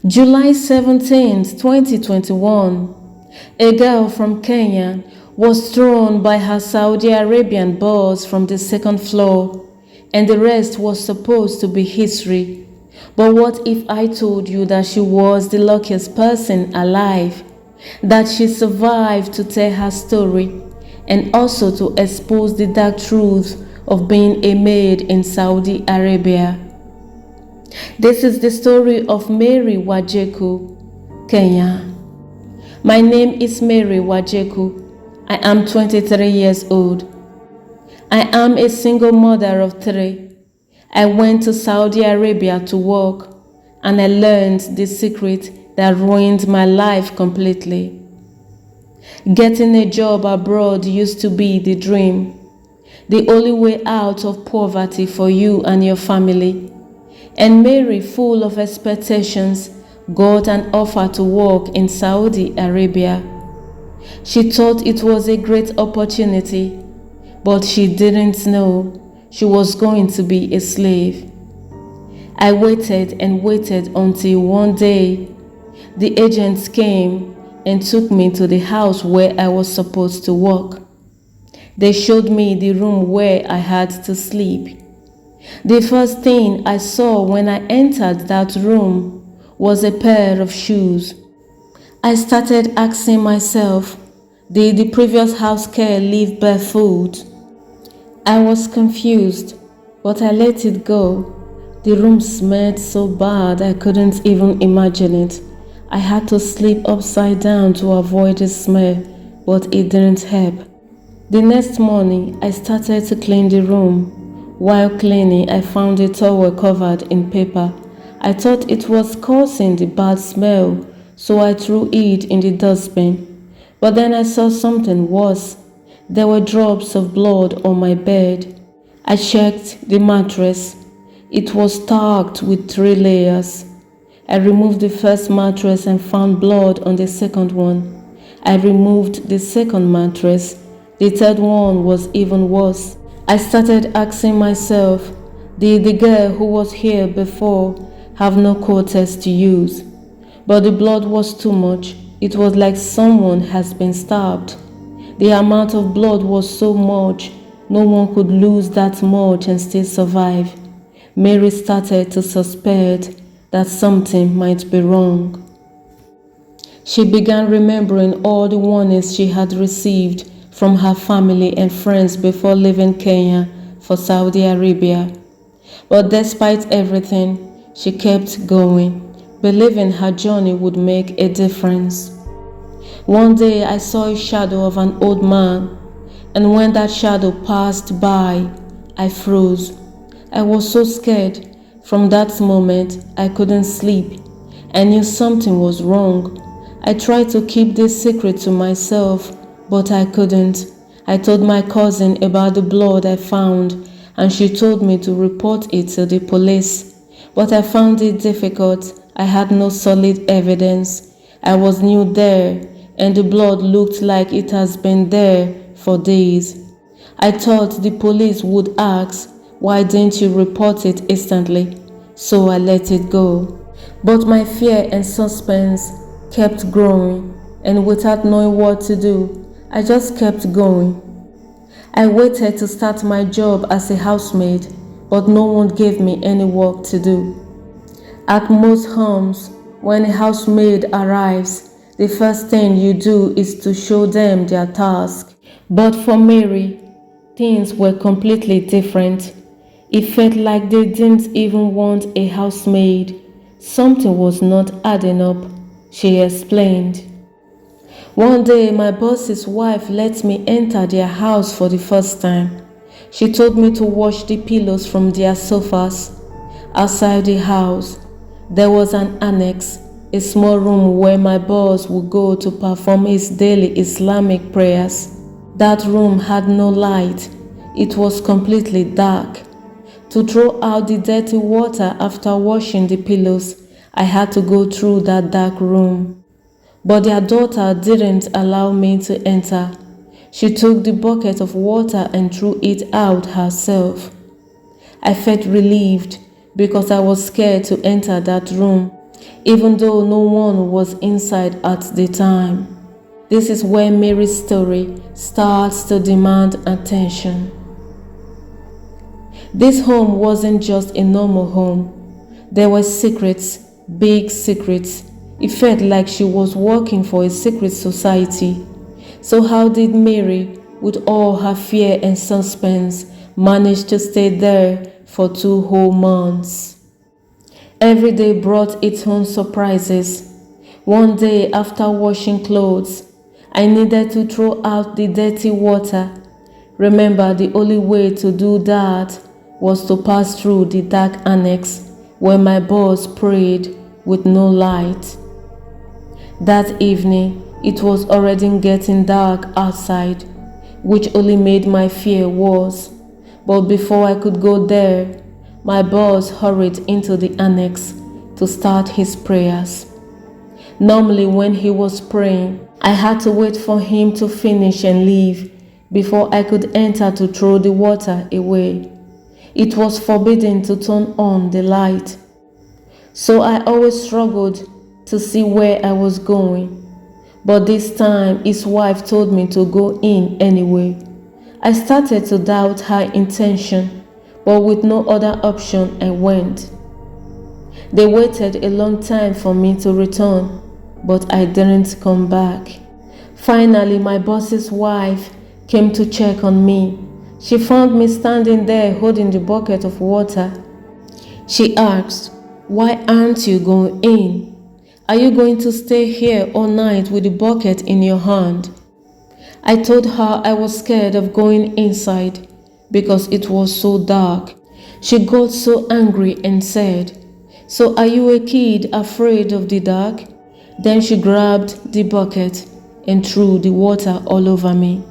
July 17, 2021, a girl from Kenya was thrown by her Saudi Arabian boss from the second floor, and the rest was supposed to be history. But what if I told you that she was the luckiest person alive, that she survived to tell her story, and also to expose the dark truth of being a maid in Saudi Arabia? This is the story of Mary Wanjiku, Kenya. My name is Mary Wanjiku. I am 23 years old. I am a single mother of 3. I went to Saudi Arabia to work, and I learned the secret that ruined my life completely. Getting a job abroad used to be the dream, the only way out of poverty for you and your family. And Mary, full of expectations, got an offer to work in Saudi Arabia. She thought it was a great opportunity, but she didn't know she was going to be a slave. I waited and waited until one day, the agents came and took me to the house where I was supposed to work. They showed me the room where I had to sleep. The first thing I saw when I entered that room was a pair of shoes. I started asking myself, did the previous house girl live barefoot? I was confused, but I let it go. The room smelled so bad I couldn't even imagine it. I had to sleep upside down to avoid the smell, but it didn't help. The next morning, I started to clean the room. While cleaning, I found a towel covered in paper. I thought it was causing the bad smell, so I threw it in the dustbin. But then I saw something worse. There were drops of blood on my bed. I checked the mattress. It was stacked with 3 layers. I removed the first mattress and found blood on the second one. I removed the second mattress. The third one was even worse. I started asking myself, did the girl who was here before have no quarters to use? But the blood was too much. It was like someone has been stabbed. The amount of blood was so much, no one could lose that much and still survive. Mary started to suspect that something might be wrong. She began remembering all the warnings she had received from her family and friends before leaving Kenya for Saudi Arabia. But despite everything, she kept going, believing her journey would make a difference. One day I saw a shadow of an old man, and when that shadow passed by, I froze. I was so scared. From that moment, I couldn't sleep. I knew something was wrong. I tried to keep this secret to myself, but I couldn't. I told my cousin about the blood I found, and she told me to report it to the police. But I found it difficult. I had no solid evidence. I was new there, and the blood looked like it has been there for days. I thought the police would ask, why didn't you report it instantly? So I let it go. But my fear and suspense kept growing, and without knowing what to do, I just kept going. I waited to start my job as a housemaid, but no one gave me any work to do. At most homes, when a housemaid arrives, the first thing you do is to show them their task. But for Mary, things were completely different. It felt like they didn't even want a housemaid. Something was not adding up, she explained. One day, my boss's wife let me enter their house for the first time. She told me to wash the pillows from their sofas. Outside the house, there was an annex, a small room where my boss would go to perform his daily Islamic prayers. That room had no light. It was completely dark. To throw out the dirty water after washing the pillows, I had to go through that dark room. But their daughter didn't allow me to enter. She took the bucket of water and threw it out herself. I felt relieved because I was scared to enter that room. even though no one was inside at the time. This is where Mary's story starts to demand attention. This home wasn't just a normal home. There were secrets, big secrets. It felt like she was working for a secret society. So how did Mary, with all her fear and suspense, manage to stay there for 2 whole months? Every day brought its own surprises. One day, after washing clothes, I needed to throw out the dirty water. Remember, the only way to do that was to pass through the dark annex where my boss prayed with no light. That evening, it was already getting dark outside, which only made my fear worse. But before I could go there, my boss hurried into the annex to start his prayers. Normally, when he was praying, I had to wait for him to finish and leave before I could enter to throw the water away. It was forbidden to turn on the light, so I always struggled to see where I was going. But this time, his wife told me to go in anyway. I started to doubt her intention, but with no other option, I went. They waited a long time for me to return, but I didn't come back. Finally, my boss's wife came to check on me. She found me standing there holding the bucket of water. She asked, "Why aren't you going in? Are you going to stay here all night with the bucket in your hand?" I told her I was scared of going inside because it was so dark. She got so angry and said, "So are you a kid afraid of the dark?" Then she grabbed the bucket and threw the water all over me.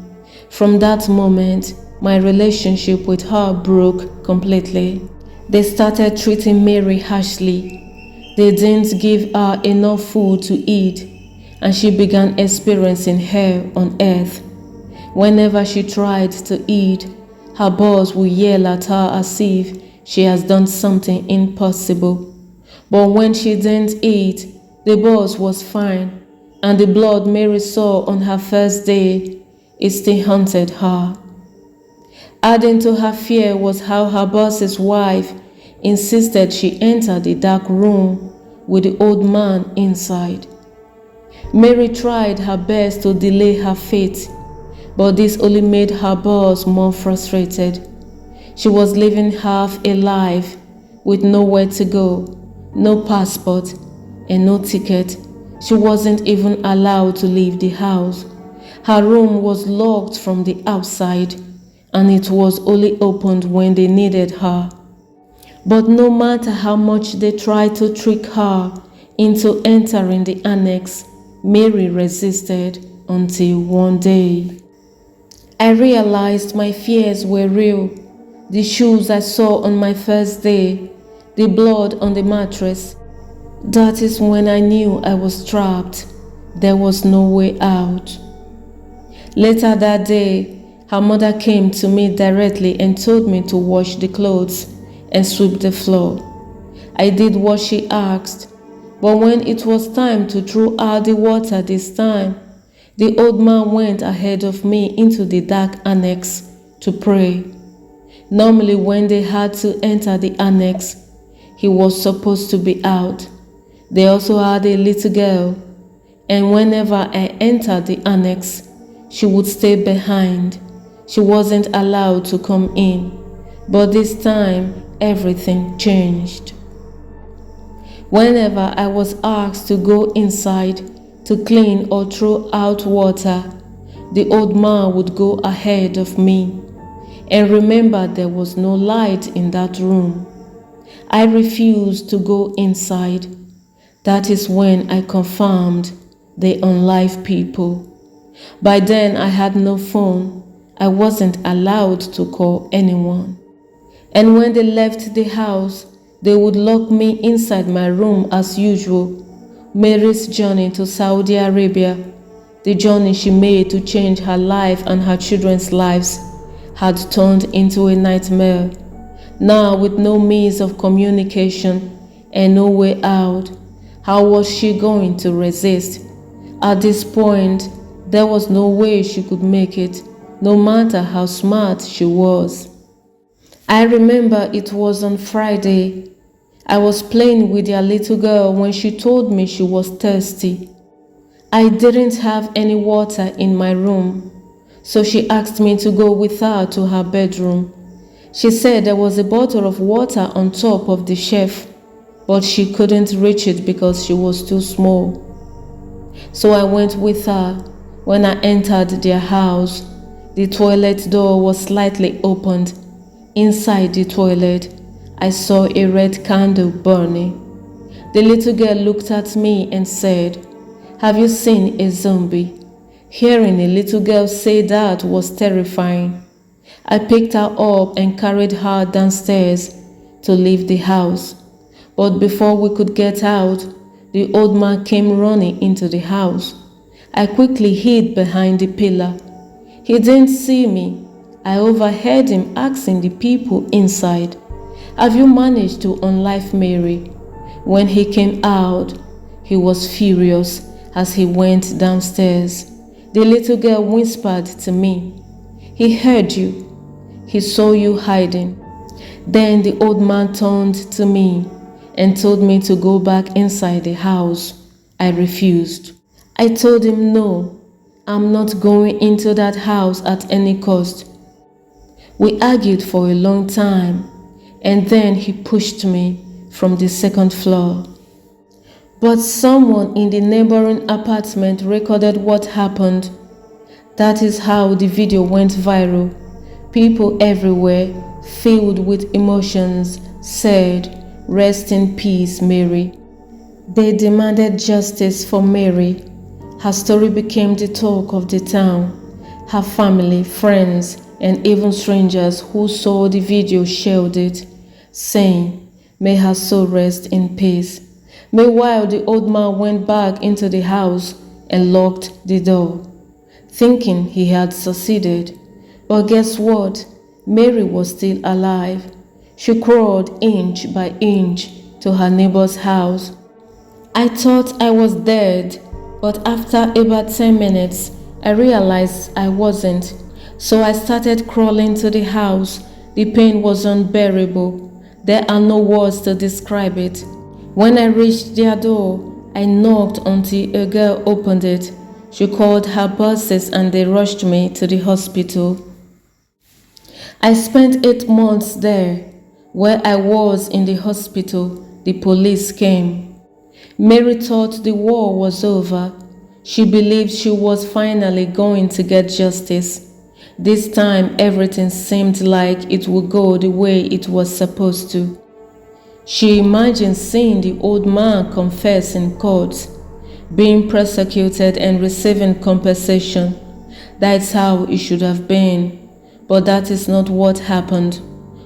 From that moment, my relationship with her broke completely. They started treating Mary harshly. They didn't give her enough food to eat, and she began experiencing hell on earth. Whenever she tried to eat, her boss would yell at her as if she has done something impossible. But when she didn't eat, the boss was fine, and the blood Mary saw on her first day, it still haunted her. Adding to her fear was how her boss's wife insisted she enter the dark room with the old man inside. Mary tried her best to delay her fate, but this only made her boss more frustrated. She was living half a life with nowhere to go, no passport, and no ticket. She wasn't even allowed to leave the house. Her room was locked from the outside, and it was only opened when they needed her. But no matter how much they tried to trick her into entering the annex, Mary resisted until one day. I realized my fears were real. The shoes I saw on my first day, the blood on the mattress. That is when I knew I was trapped. There was no way out. Later that day, her mother came to me directly and told me to wash the clothes and sweep the floor. I did what she asked, but when it was time to throw out the water this time, the old man went ahead of me into the dark annex to pray. Normally, when they had to enter the annex, he was supposed to be out. They also had a little girl, and whenever I entered the annex, she would stay behind. She wasn't allowed to come in, but this time, everything changed. Whenever I was asked to go inside to clean or throw out water, the old man would go ahead of me. And remember, there was no light in that room. I refused to go inside. That is when I confirmed they unlive people. By then, I had no phone. I wasn't allowed to call anyone. And when they left the house, they would lock me inside my room as usual. Mary's journey to Saudi Arabia, the journey she made to change her life and her children's lives, had turned into a nightmare. Now, with no means of communication and no way out, How was she going to resist? At this point, there was no way she could make it, no matter how smart she was. I remember it was on Friday. I was playing with their little girl when she told me she was thirsty. I didn't have any water in my room, so she asked me to go with her to her bedroom. She said there was a bottle of water on top of the shelf, but she couldn't reach it because she was too small. So I went with her. When I entered their house, the toilet door was slightly opened. Inside the toilet, I saw a red candle burning. The little girl looked at me and said, "Have you seen a zombie?" Hearing a little girl say that was terrifying. I picked her up and carried her downstairs to leave the house. But before we could get out, the old man came running into the house. I quickly hid behind the pillar. He didn't see me. I overheard him asking the people inside, "Have you managed to unlife Mary?" When he came out, he was furious as he went downstairs. The little girl whispered to me, "He heard you. He saw you hiding." Then the old man turned to me and told me to go back inside the house. I refused. I told him no, I'm not going into that house at any cost. We argued for a long time, and then he pushed me from the second floor. But someone in the neighboring apartment recorded what happened. That is how the video went viral. People everywhere, filled with emotions, said, "Rest in peace, Mary." They demanded justice for Mary. Her story became the talk of the town. Her family, friends, and even strangers who saw the video shared it, saying, "May her soul rest in peace." Meanwhile, the old man went back into the house and locked the door, thinking he had succeeded. But guess what? Mary was still alive. She crawled inch by inch to her neighbor's house. I thought I was dead, but after about 10 minutes, I realized I wasn't. So I started crawling to the house. The pain was unbearable. There are no words to describe it. When I reached their door, I knocked until a girl opened it. She called her bosses and they rushed me to the hospital. I spent 8 months there. While I was in the hospital, the police came. Mary thought the war was over. She believed she was finally going to get justice. This time, everything seemed like it would go the way it was supposed to. She imagined seeing the old man confess in court, being prosecuted and receiving compensation. That's how it should have been. But that is not what happened.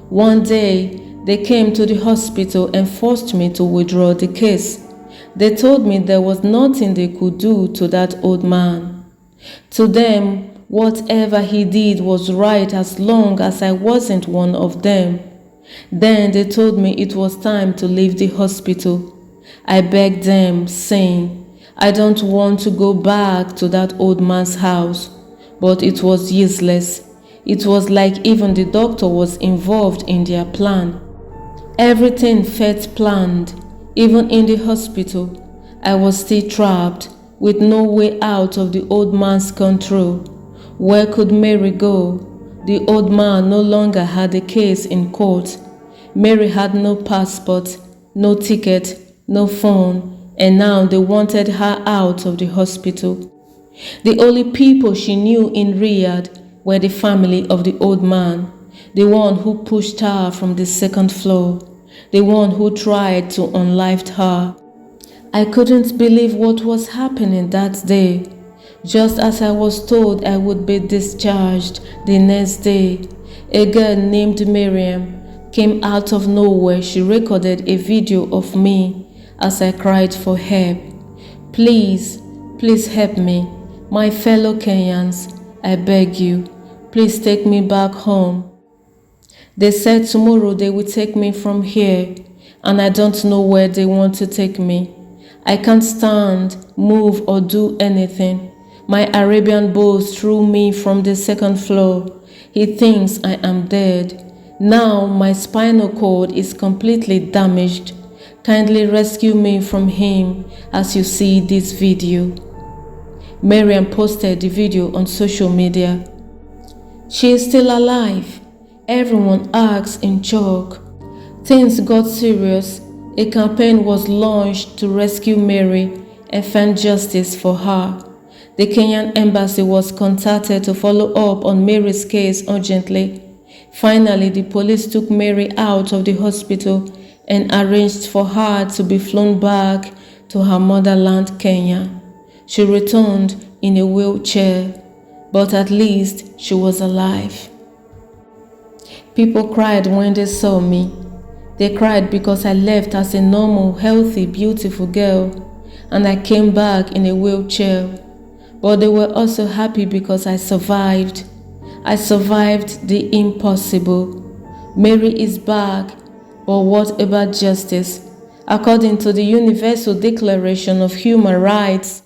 One day, they came to the hospital and forced me to withdraw the case. They told me there was nothing they could do to that old man. To them, whatever he did was right as long as I wasn't one of them. Then they told me it was time to leave the hospital. I begged them, saying, "I don't want to go back to that old man's house." But it was useless. It was like even the doctor was involved in their plan. Everything felt planned. Even in the hospital, I was still trapped, with no way out of the old man's control. Where could Mary go? The old man no longer had a case in court. Mary had no passport, no ticket, no phone, and now they wanted her out of the hospital. The only people she knew in Riyadh were the family of the old man, the one who pushed her from the second floor, the one who tried to unlife her. I couldn't believe what was happening that day. Just as I was told I would be discharged the next day, a girl named Miriam came out of nowhere. She recorded a video of me as I cried for help. "Please, please help me. My fellow Kenyans, I beg you, please take me back home." They said tomorrow they will take me from here, and I don't know where they want to take me. I can't stand, move, or do anything. My Arabian boss threw me from the second floor. He thinks I am dead. Now my spinal cord is completely damaged. Kindly rescue me from him as you see this video. Mariam posted the video on social media. She is still alive. Everyone asks in shock. Things got serious. A campaign was launched to rescue Mary and find justice for her. The Kenyan embassy was contacted to follow up on Mary's case urgently. Finally, the police took Mary out of the hospital and arranged for her to be flown back to her motherland, Kenya. She returned in a wheelchair, but at least she was alive. People cried when they saw me. They cried because I left as a normal, healthy, beautiful girl, and I came back in a wheelchair. But they were also happy because I survived. I survived the impossible. Mary is back, but what about justice? According to the Universal Declaration of Human Rights,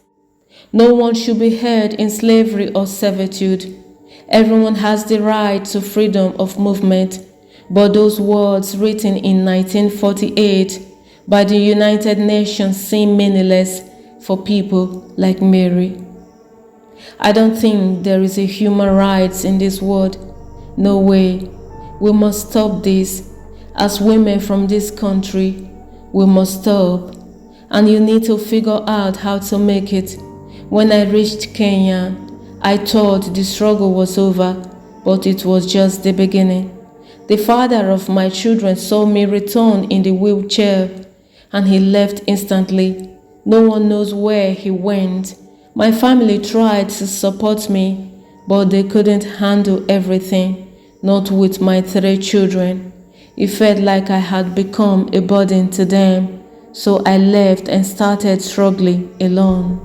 no one should be held in slavery or servitude. Everyone has the right to freedom of movement, but those words written in 1948 by the United Nations seem meaningless for people like Mary. I don't think there is a human rights in this world. No way. We must stop this. As women from this country, we must stop. And you need to figure out how to make it. When I reached Kenya, I thought the struggle was over, but it was just the beginning. The father of my children saw me return in the wheelchair, and he left instantly. No one knows where he went. My family tried to support me, but they couldn't handle everything, not with my 3 children. It felt like I had become a burden to them, so I left and started struggling alone.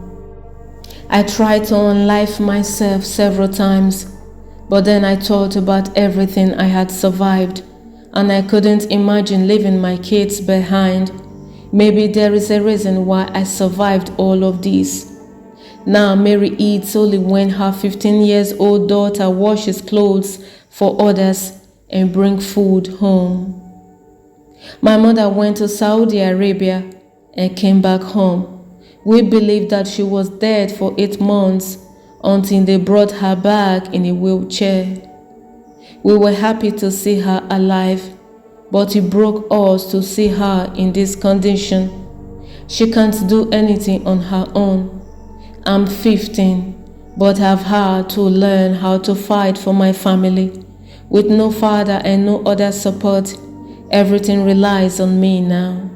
I tried to unlife myself several times, but then I thought about everything I had survived, and I couldn't imagine leaving my kids behind. Maybe there is a reason why I survived all of this. Now Mary eats only when her 15-year-old daughter washes clothes for others and brings food home. My mother went to Saudi Arabia and came back home. We believed that she was dead for 8 months until they brought her back in a wheelchair. We were happy to see her alive, but it broke us to see her in this condition. She can't do anything on her own. I'm 15, but I've had to learn how to fight for my family. With no father and no other support, everything relies on me now.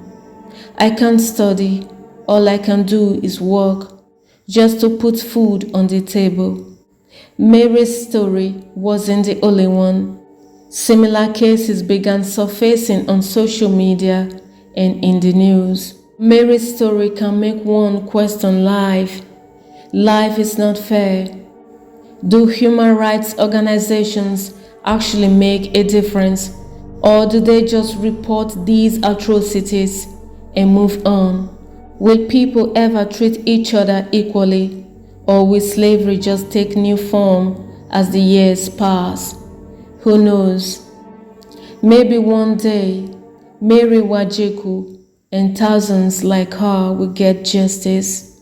I can't study. All I can do is work, just to put food on the table. Mary's story wasn't the only one. Similar cases began surfacing on social media and in the news. Mary's story can make one question life. Life is not fair. Do human rights organizations actually make a difference, or do they just report these atrocities and move on? Will people ever treat each other equally, or will slavery just take new form as the years pass? Who knows? Maybe one day, Mary Wanjiku and thousands like her will get justice.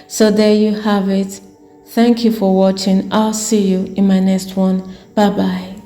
So there you have it. Thank you for watching. I'll see you in my next one. Bye-bye.